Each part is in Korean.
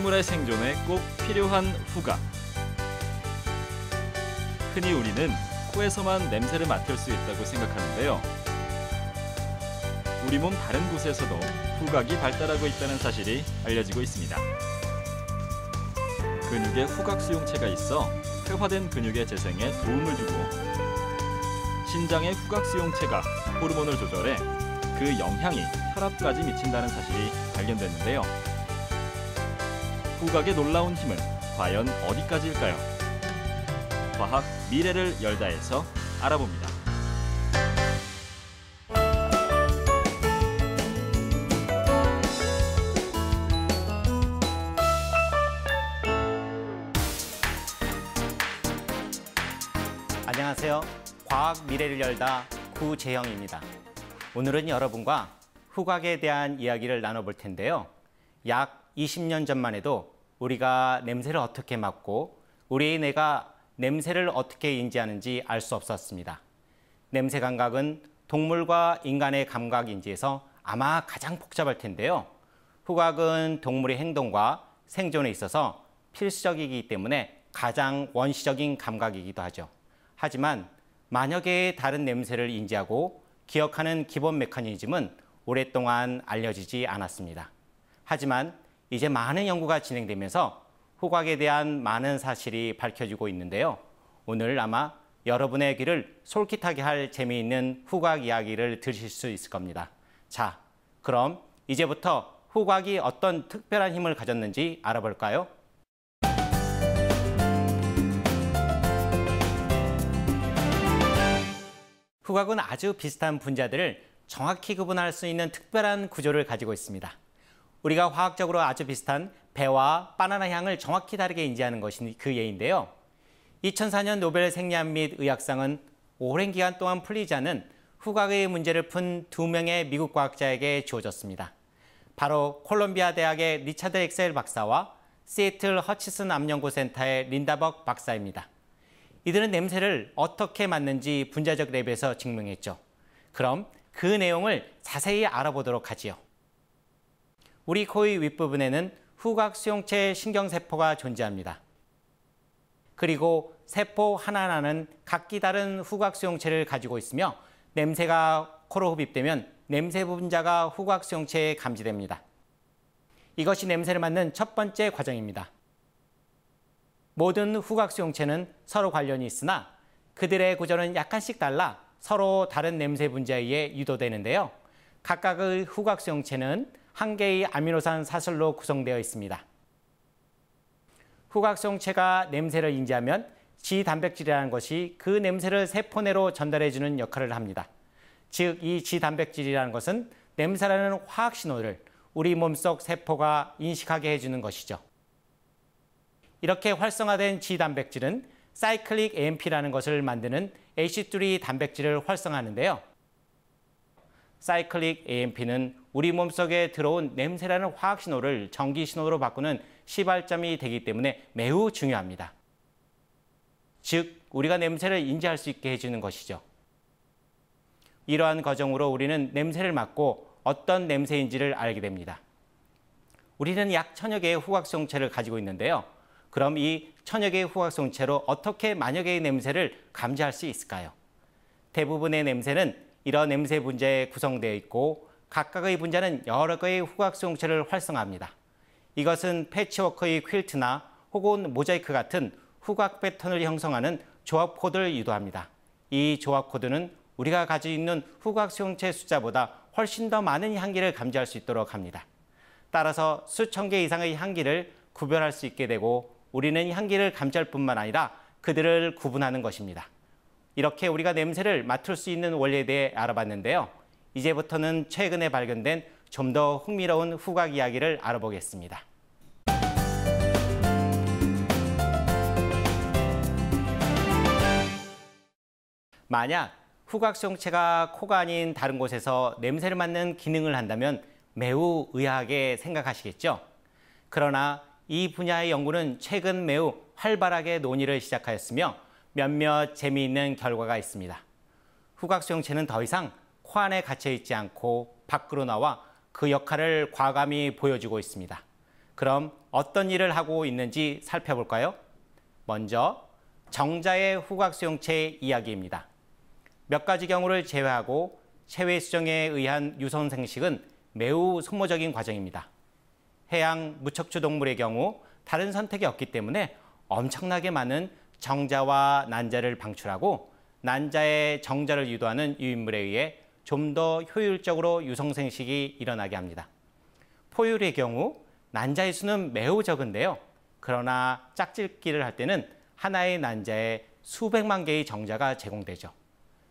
생물의 생존에 꼭 필요한 후각. 흔히 우리는 코에서만 냄새를 맡을 수 있다고 생각하는데요. 우리 몸 다른 곳에서도 후각이 발달하고 있다는 사실이 알려지고 있습니다. 근육에 후각 수용체가 있어 퇴화된 근육의 재생에 도움을 주고, 신장의 후각 수용체가 호르몬을 조절해 그 영향이 혈압까지 미친다는 사실이 발견됐는데요. 후각의 놀라운 힘은 과연 어디까지일까요? 과학 미래를 열다에서 알아봅니다. 안녕하세요. 과학 미래를 열다 구재형입니다. 오늘은 여러분과 후각에 대한 이야기를 나눠볼 텐데요. 약 20년 전만 해도 우리가 냄새를 어떻게 맡고 우리의 뇌가 냄새를 어떻게 인지하는지 알 수 없었습니다. 냄새 감각은 동물과 인간의 감각 인지에서 아마 가장 복잡할 텐데요. 후각은 동물의 행동과 생존에 있어서 필수적이기 때문에 가장 원시적인 감각이기도 하죠. 하지만 만약에 다른 냄새를 인지하고 기억하는 기본 메커니즘은 오랫동안 알려지지 않았습니다. 하지만 이제 많은 연구가 진행되면서 후각에 대한 많은 사실이 밝혀지고 있는데요. 오늘 아마 여러분의 귀를 솔깃하게 할 재미있는 후각 이야기를 들으실 수 있을 겁니다. 자, 그럼 이제부터 후각이 어떤 특별한 힘을 가졌는지 알아볼까요? 후각은 아주 비슷한 분자들을 정확히 구분할 수 있는 특별한 구조를 가지고 있습니다. 우리가 화학적으로 아주 비슷한 배와 바나나 향을 정확히 다르게 인지하는 것이 그 예인데요. 2004년 노벨 생리학 및 의학상은 오랜 기간 동안 풀리지 않은 후각의 문제를 푼 2명의 미국 과학자에게 주어졌습니다. 바로 콜롬비아 대학의 리차드 엑셀 박사와 시애틀 허치슨 암연구센터의 린다 벅 박사입니다. 이들은 냄새를 어떻게 맡는지 분자적 랩에서 증명했죠. 그럼 그 내용을 자세히 알아보도록 하지요. 우리 코의 윗부분에는 후각 수용체 신경세포가 존재합니다. 그리고 세포 하나하나는 각기 다른 후각 수용체를 가지고 있으며 냄새가 코로 흡입되면 냄새 분자가 후각 수용체에 감지됩니다. 이것이 냄새를 맡는 첫 번째 과정입니다. 모든 후각 수용체는 서로 관련이 있으나 그들의 구조는 약간씩 달라 서로 다른 냄새 분자에 의해 유도되는데요. 각각의 후각 수용체는 한 개의 아미노산 사슬로 구성되어 있습니다. 후각 수용체가 냄새를 인지하면 지단백질이라는 것이 그 냄새를 세포 내로 전달해주는 역할을 합니다. 즉, 이 지단백질이라는 것은 냄새라는 화학 신호를 우리 몸속 세포가 인식하게 해주는 것이죠. 이렇게 활성화된 지단백질은 사이클릭 AMP라는 것을 만드는 H3 단백질을 활성화하는데요. 사이클릭 AMP는 우리 몸속에 들어온 냄새라는 화학신호를 전기신호로 바꾸는 시발점이 되기 때문에 매우 중요합니다. 즉, 우리가 냄새를 인지할 수 있게 해주는 것이죠. 이러한 과정으로 우리는 냄새를 맡고 어떤 냄새인지를 알게 됩니다. 우리는 약 1000여 개의 후각 수용체를 가지고 있는데요. 그럼 이 1000여 개의 후각 수용체로 어떻게 만여 개의 냄새를 감지할 수 있을까요? 대부분의 냄새는 이런 냄새 분자에 구성되어 있고 각각의 분자는 여러 개의 후각 수용체를 활성화합니다. 이것은 패치워크의 퀼트나 혹은 모자이크 같은 후각 패턴을 형성하는 조합 코드를 유도합니다. 이 조합 코드는 우리가 가지고 있는 후각 수용체 숫자보다 훨씬 더 많은 향기를 감지할 수 있도록 합니다. 따라서 수천 개 이상의 향기를 구별할 수 있게 되고 우리는 향기를 감지할 뿐만 아니라 그들을 구분하는 것입니다. 이렇게 우리가 냄새를 맡을 수 있는 원리에 대해 알아봤는데요. 이제부터는 최근에 발견된 좀 더 흥미로운 후각 이야기를 알아보겠습니다. 만약 후각 수용체가 코가 아닌 다른 곳에서 냄새를 맡는 기능을 한다면 매우 의아하게 생각하시겠죠? 그러나 이 분야의 연구는 최근 매우 활발하게 논의를 시작하였으며 몇몇 재미있는 결과가 있습니다. 후각 수용체는 더 이상 코 안에 갇혀 있지 않고 밖으로 나와 그 역할을 과감히 보여주고 있습니다. 그럼 어떤 일을 하고 있는지 살펴볼까요? 먼저 정자의 후각 수용체 이야기입니다. 몇 가지 경우를 제외하고 체외 수정에 의한 유선 생식은 매우 소모적인 과정입니다. 해양 무척추 동물의 경우 다른 선택이 없기 때문에 엄청나게 많은 정자와 난자를 방출하고 난자의 정자를 유도하는 유인물에 의해 좀 더 효율적으로 유성생식이 일어나게 합니다. 포유류의 경우 난자의 수는 매우 적은데요. 그러나 짝짓기를 할 때는 하나의 난자에 수백만 개의 정자가 제공되죠.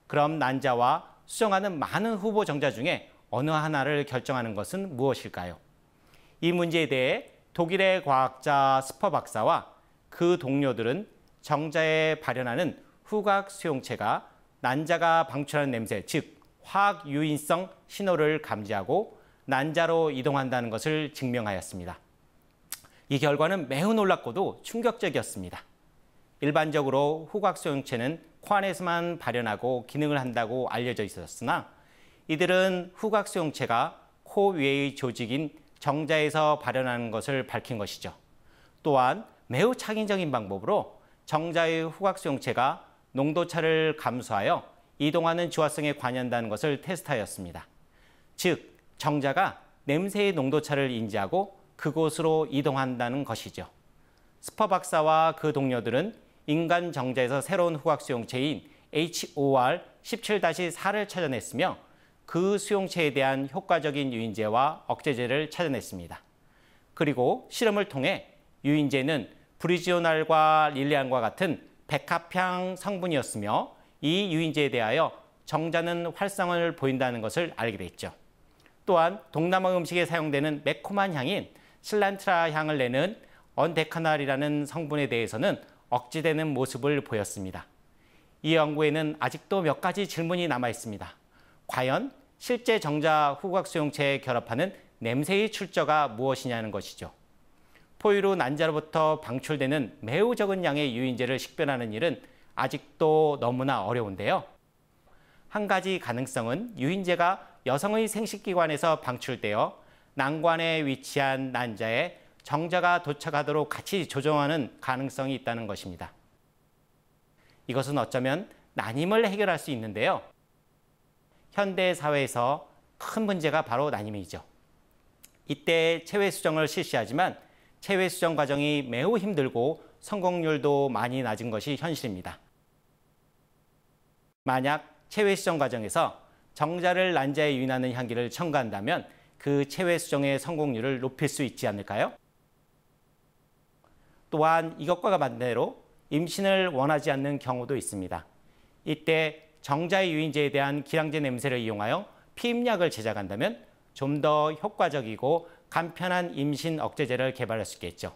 그럼 난자와 수정하는 많은 후보 정자 중에 어느 하나를 결정하는 것은 무엇일까요? 이 문제에 대해 독일의 과학자 스퍼 박사와 그 동료들은 정자에 발현하는 후각 수용체가 난자가 방출하는 냄새, 즉 화학 유인성 신호를 감지하고 난자로 이동한다는 것을 증명하였습니다. 이 결과는 매우 놀랍고도 충격적이었습니다. 일반적으로 후각 수용체는 코 안에서만 발현하고 기능을 한다고 알려져 있었으나 이들은 후각 수용체가 코 위의 조직인 정자에서 발현하는 것을 밝힌 것이죠. 또한 매우 창의적인 방법으로 정자의 후각 수용체가 농도차를 감소하여 이동하는 주화성에 관여한다는 것을 테스트하였습니다. 즉, 정자가 냄새의 농도차를 인지하고 그곳으로 이동한다는 것이죠. 스퍼 박사와 그 동료들은 인간 정자에서 새로운 후각 수용체인 HOR17-4를 찾아냈으며 그 수용체에 대한 효과적인 유인제와 억제제를 찾아냈습니다. 그리고 실험을 통해 유인제는 브리지오날과 릴리안과 같은 백합향 성분이었으며 이 유인제에 대하여 정자는 활성을 보인다는 것을 알게 됐죠. 또한 동남아 음식에 사용되는 매콤한 향인 실란트라 향을 내는 언데카날이라는 성분에 대해서는 억제되는 모습을 보였습니다. 이 연구에는 아직도 몇 가지 질문이 남아 있습니다. 과연 실제 정자 후각 수용체에 결합하는 냄새의 출처가 무엇이냐는 것이죠. 포유류 난자로부터 방출되는 매우 적은 양의 유인제를 식별하는 일은 아직도 너무나 어려운데요. 한 가지 가능성은 유인제가 여성의 생식기관에서 방출되어 난관에 위치한 난자에 정자가 도착하도록 같이 조정하는 가능성이 있다는 것입니다. 이것은 어쩌면 난임을 해결할 수 있는데요. 현대 사회에서 큰 문제가 바로 난임이죠. 이때 체외 수정을 실시하지만 체외 수정 과정이 매우 힘들고 성공률도 많이 낮은 것이 현실입니다. 만약 체외 수정 과정에서 정자를 난자에 유인하는 향기를 첨가한다면 그 체외 수정의 성공률을 높일 수 있지 않을까요? 또한 이것과 반대로 임신을 원하지 않는 경우도 있습니다. 이때 정자의 유인제에 대한 기량제 냄새를 이용하여 피임약을 제작한다면 좀 더 효과적이고 간편한 임신 억제제를 개발할 수 있겠죠.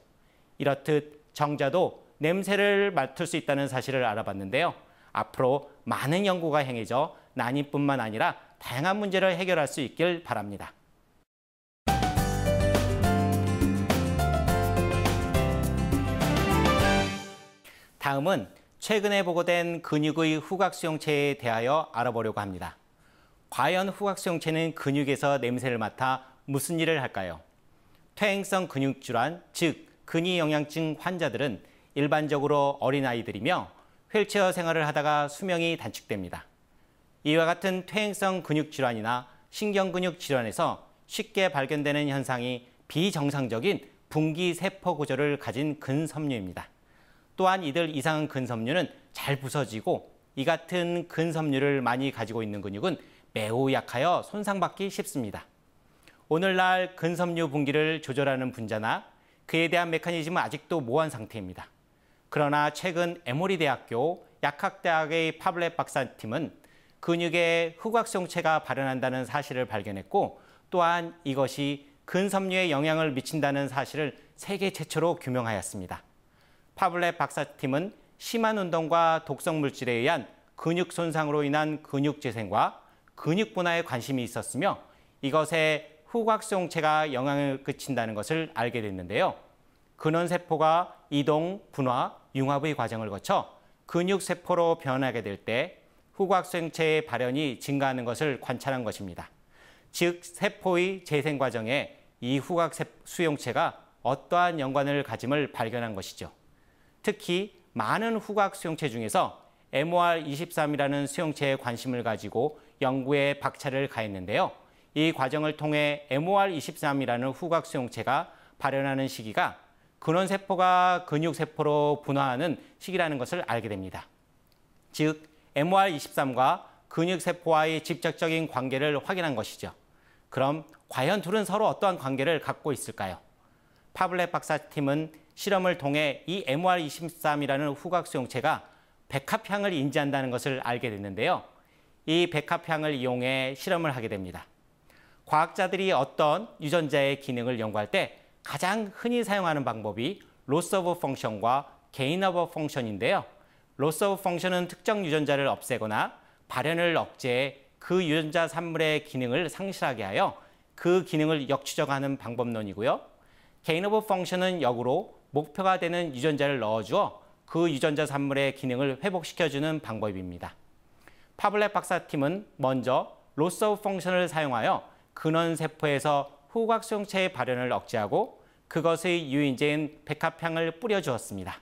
이렇듯 정자도 냄새를 맡을 수 있다는 사실을 알아봤는데요. 앞으로 많은 연구가 행해져 난임뿐만 아니라 다양한 문제를 해결할 수 있길 바랍니다. 다음은 최근에 보고된 근육의 후각 수용체에 대하여 알아보려고 합니다. 과연 후각 수용체는 근육에서 냄새를 맡아 무슨 일을 할까요? 퇴행성 근육질환, 즉 근위영양증 환자들은 일반적으로 어린아이들이며 휠체어 생활을 하다가 수명이 단축됩니다. 이와 같은 퇴행성 근육질환이나 신경근육 질환에서 쉽게 발견되는 현상이 비정상적인 분기세포 구조를 가진 근섬유입니다. 또한 이들 이상 근섬유는 잘 부서지고 이 같은 근섬유를 많이 가지고 있는 근육은 매우 약하여 손상받기 쉽습니다. 오늘날 근섬유 분기를 조절하는 분자나 그에 대한 메커니즘은 아직도 모호한 상태입니다. 그러나 최근 에모리 대학교 약학대학의 파블렛 박사팀은 근육에 후각 수용체가 발현한다는 사실을 발견했고 또한 이것이 근섬유에 영향을 미친다는 사실을 세계 최초로 규명하였습니다. 파블렛 박사팀은 심한 운동과 독성 물질에 의한 근육 손상으로 인한 근육 재생과 근육 분화에 관심이 있었으며 이것에 후각 수용체가 영향을 끼친다는 것을 알게 됐는데요. 근원세포가 이동, 분화, 융합의 과정을 거쳐 근육세포로 변하게 될 때 후각 수용체의 발현이 증가하는 것을 관찰한 것입니다. 즉, 세포의 재생 과정에 이 후각 수용체가 어떠한 연관을 가짐을 발견한 것이죠. 특히 많은 후각 수용체 중에서 MOR23이라는 수용체에 관심을 가지고 연구에 박차를 가했는데요. 이 과정을 통해 MOR23이라는 후각 수용체가 발현하는 시기가 근원세포가 근육세포로 분화하는 시기라는 것을 알게 됩니다. 즉, MOR23과 근육세포와의 직접적인 관계를 확인한 것이죠. 그럼 과연 둘은 서로 어떠한 관계를 갖고 있을까요? 파블렛 박사팀은 실험을 통해 이 MOR23이라는 후각 수용체가 백합향을 인지한다는 것을 알게 됐는데요. 이 백합향을 이용해 실험을 하게 됩니다. 과학자들이 어떤 유전자의 기능을 연구할 때 가장 흔히 사용하는 방법이 loss of function과 gain of function인데요. loss of function은 특정 유전자를 없애거나 발현을 억제해 그 유전자 산물의 기능을 상실하게 하여 그 기능을 역추적하는 방법론이고요. gain of function은 역으로 목표가 되는 유전자를 넣어주어 그 유전자 산물의 기능을 회복시켜주는 방법입니다. 파블렛 박사팀은 먼저 loss of function을 사용하여 근원세포에서 후각 수용체의 발현을 억제하고 그것의 유인제인 백합향을 뿌려주었습니다.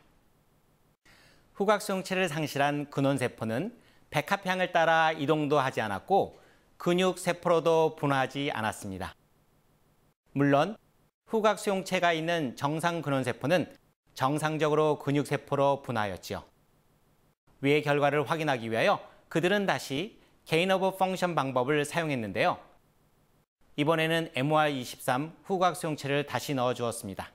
후각 수용체를 상실한 근원세포는 백합향을 따라 이동도 하지 않았고 근육세포로도 분화하지 않았습니다. 물론 후각 수용체가 있는 정상 근원세포는 정상적으로 근육세포로 분화하였지요. 위의 결과를 확인하기 위하여 그들은 다시 gain of function 방법을 사용했는데요. 이번에는 MOR23 후각 수용체를 다시 넣어주었습니다.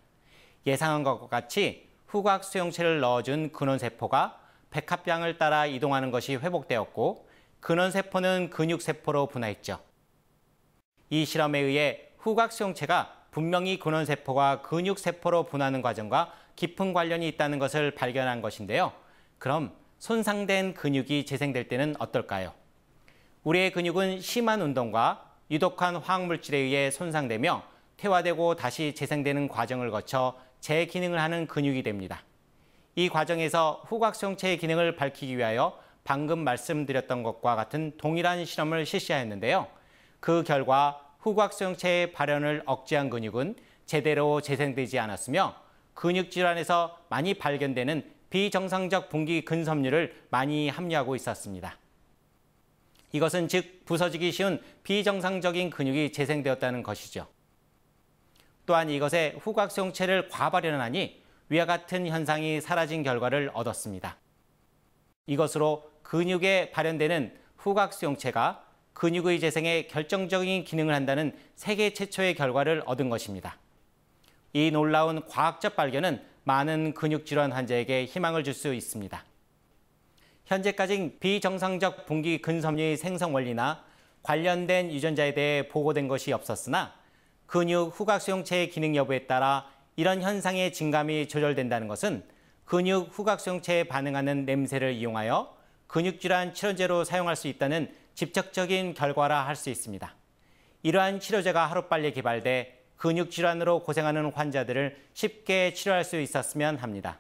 예상한 것과 같이 후각 수용체를 넣어준 근원세포가 백합향을 따라 이동하는 것이 회복되었고 근원세포는 근육세포로 분화했죠. 이 실험에 의해 후각 수용체가 분명히 근원세포가 근육세포로 분화하는 과정과 깊은 관련이 있다는 것을 발견한 것인데요. 그럼 손상된 근육이 재생될 때는 어떨까요? 우리의 근육은 심한 운동과 유독한 화학물질에 의해 손상되며 퇴화되고 다시 재생되는 과정을 거쳐 재기능을 하는 근육이 됩니다. 이 과정에서 후각 수용체의 기능을 밝히기 위하여 방금 말씀드렸던 것과 같은 동일한 실험을 실시하였는데요. 그 결과 후각 수용체의 발현을 억제한 근육은 제대로 재생되지 않았으며 근육질환에서 많이 발견되는 비정상적 분기 근섬유를 많이 함유하고 있었습니다. 이것은 즉 부서지기 쉬운 비정상적인 근육이 재생되었다는 것이죠. 또한 이것에 후각 수용체를 과발현하니 위와 같은 현상이 사라진 결과를 얻었습니다. 이것으로 근육에 발현되는 후각 수용체가 근육의 재생에 결정적인 기능을 한다는 세계 최초의 결과를 얻은 것입니다. 이 놀라운 과학적 발견은 많은 근육질환 환자에게 희망을 줄 수 있습니다. 현재까지 비정상적 분기 근섬유의 생성 원리나 관련된 유전자에 대해 보고된 것이 없었으나 근육 후각 수용체의 기능 여부에 따라 이런 현상의 진감이 조절된다는 것은 근육 후각 수용체에 반응하는 냄새를 이용하여 근육질환 치료제로 사용할 수 있다는 직접적인 결과라 할 수 있습니다. 이러한 치료제가 하루빨리 개발돼 근육질환으로 고생하는 환자들을 쉽게 치료할 수 있었으면 합니다.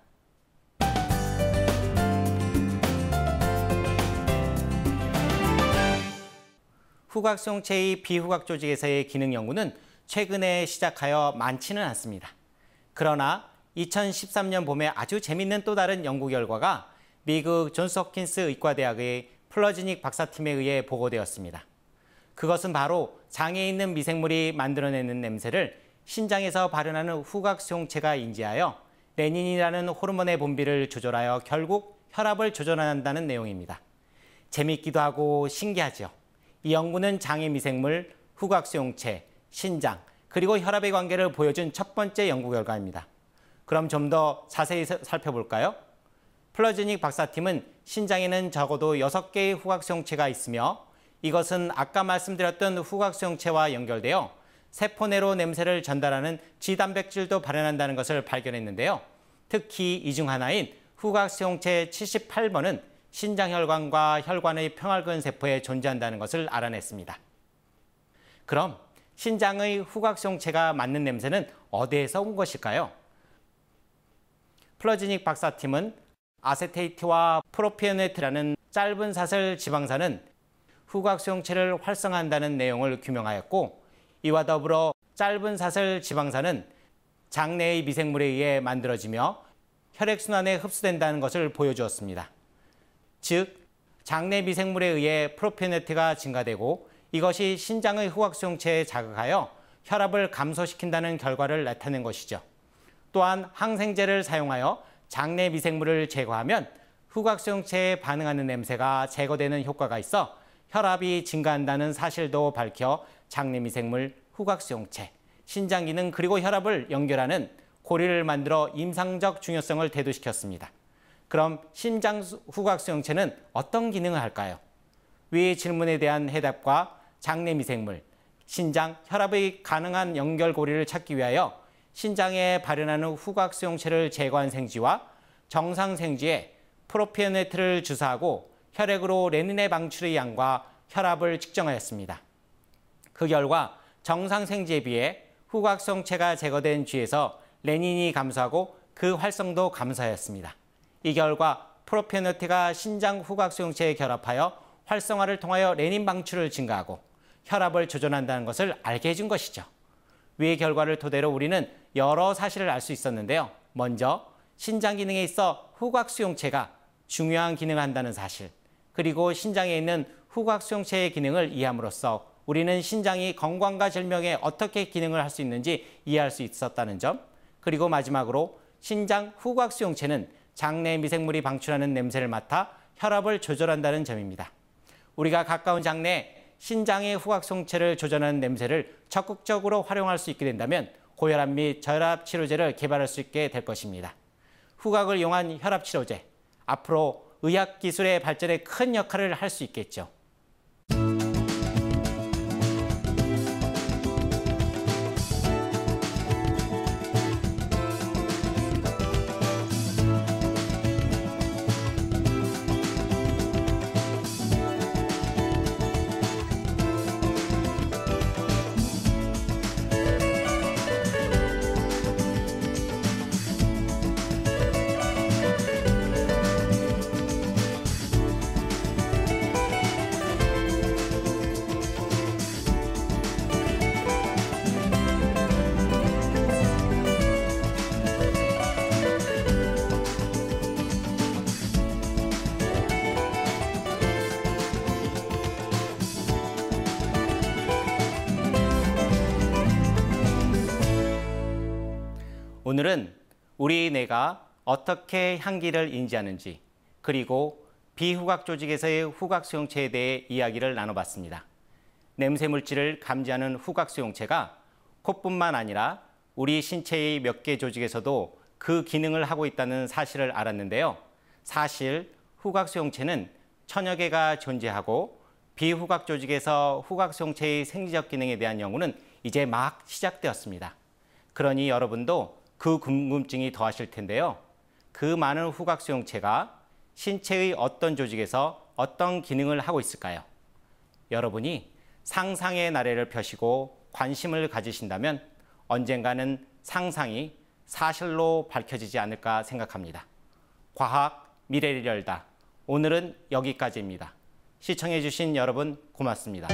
후각 수용체의 비후각 조직에서의 기능 연구는 최근에 시작하여 많지는 않습니다. 그러나 2013년 봄에 아주 재미있는 또 다른 연구 결과가 미국 존스 홉킨스 의과대학의 플러지닉 박사팀에 의해 보고되었습니다. 그것은 바로 장에 있는 미생물이 만들어내는 냄새를 신장에서 발현하는 후각 수용체가 인지하여 레닌이라는 호르몬의 분비를 조절하여 결국 혈압을 조절한다는 내용입니다. 재미있기도 하고 신기하죠. 이 연구는 장의 미생물, 후각 수용체, 신장, 그리고 혈압의 관계를 보여준 첫 번째 연구 결과입니다. 그럼 좀 더 자세히 살펴볼까요? 플러지닉 박사팀은 신장에는 적어도 6개의 후각 수용체가 있으며 이것은 아까 말씀드렸던 후각 수용체와 연결되어 세포 내로 냄새를 전달하는 G단백질도 발현한다는 것을 발견했는데요. 특히 이 중 하나인 후각 수용체 78번은 신장혈관과 혈관의 평활근 세포에 존재한다는 것을 알아냈습니다. 그럼 신장의 후각 수용체가 맡는 냄새는 어디에서 온 것일까요? 플러지닉 박사팀은 아세테이트와 프로피오네트라는 짧은 사슬 지방산은 후각 수용체를 활성화한다는 내용을 규명하였고 이와 더불어 짧은 사슬 지방산은 장내의 미생물에 의해 만들어지며 혈액순환에 흡수된다는 것을 보여주었습니다. 즉, 장내 미생물에 의해 프로피오네트가 증가되고 이것이 신장의 후각수용체에 자극하여 혈압을 감소시킨다는 결과를 나타낸 것이죠. 또한 항생제를 사용하여 장내 미생물을 제거하면 후각수용체에 반응하는 냄새가 제거되는 효과가 있어 혈압이 증가한다는 사실도 밝혀 장내 미생물, 후각수용체, 신장 기능 그리고 혈압을 연결하는 고리를 만들어 임상적 중요성을 대두시켰습니다. 그럼 심장 후각수용체는 어떤 기능을 할까요? 위 질문에 대한 해답과 장내 미생물, 신장, 혈압의 가능한 연결고리를 찾기 위하여 신장에 발현하는 후각수용체를 제거한 생쥐와 정상 생쥐에 프로피오네트를 주사하고 혈액으로 레닌의 방출의 양과 혈압을 측정하였습니다. 그 결과 정상 생쥐에 비해 후각수용체가 제거된 쥐에서 레닌이 감소하고 그 활성도 감소하였습니다. 이 결과 프로피오네트가 신장 후각수용체에 결합하여 활성화를 통하여 레닌 방출을 증가하고 혈압을 조절한다는 것을 알게 해준 것이죠. 위의 결과를 토대로 우리는 여러 사실을 알 수 있었는데요. 먼저 신장 기능에 있어 후각수용체가 중요한 기능을 한다는 사실, 그리고 신장에 있는 후각수용체의 기능을 이해함으로써 우리는 신장이 건강과 질병에 어떻게 기능을 할 수 있는지 이해할 수 있었다는 점, 그리고 마지막으로 신장 후각수용체는 장내 미생물이 방출하는 냄새를 맡아 혈압을 조절한다는 점입니다. 우리가 가까운 장내에 신장의 후각수용체를 조절하는 냄새를 적극적으로 활용할 수 있게 된다면 고혈압 및 저혈압 치료제를 개발할 수 있게 될 것입니다. 후각을 이용한 혈압 치료제, 앞으로 의학 기술의 발전에 큰 역할을 할 수 있겠죠. 오늘은 우리 뇌가 어떻게 향기를 인지하는지, 그리고 비후각 조직에서의 후각 수용체에 대해 이야기를 나눠봤습니다. 냄새 물질을 감지하는 후각 수용체가 콧뿐만 아니라 우리 신체의 몇 개 조직에서도 그 기능을 하고 있다는 사실을 알았는데요. 사실 후각 수용체는 천여 개가 존재하고 비후각 조직에서 후각 수용체의 생리적 기능에 대한 연구는 이제 막 시작되었습니다. 그러니 여러분도 그 궁금증이 더하실 텐데요. 그 많은 후각 수용체가 신체의 어떤 조직에서 어떤 기능을 하고 있을까요? 여러분이 상상의 나래를 펴시고 관심을 가지신다면 언젠가는 상상이 사실로 밝혀지지 않을까 생각합니다. 과학 미래를 열다. 오늘은 여기까지입니다. 시청해 주신 여러분 고맙습니다.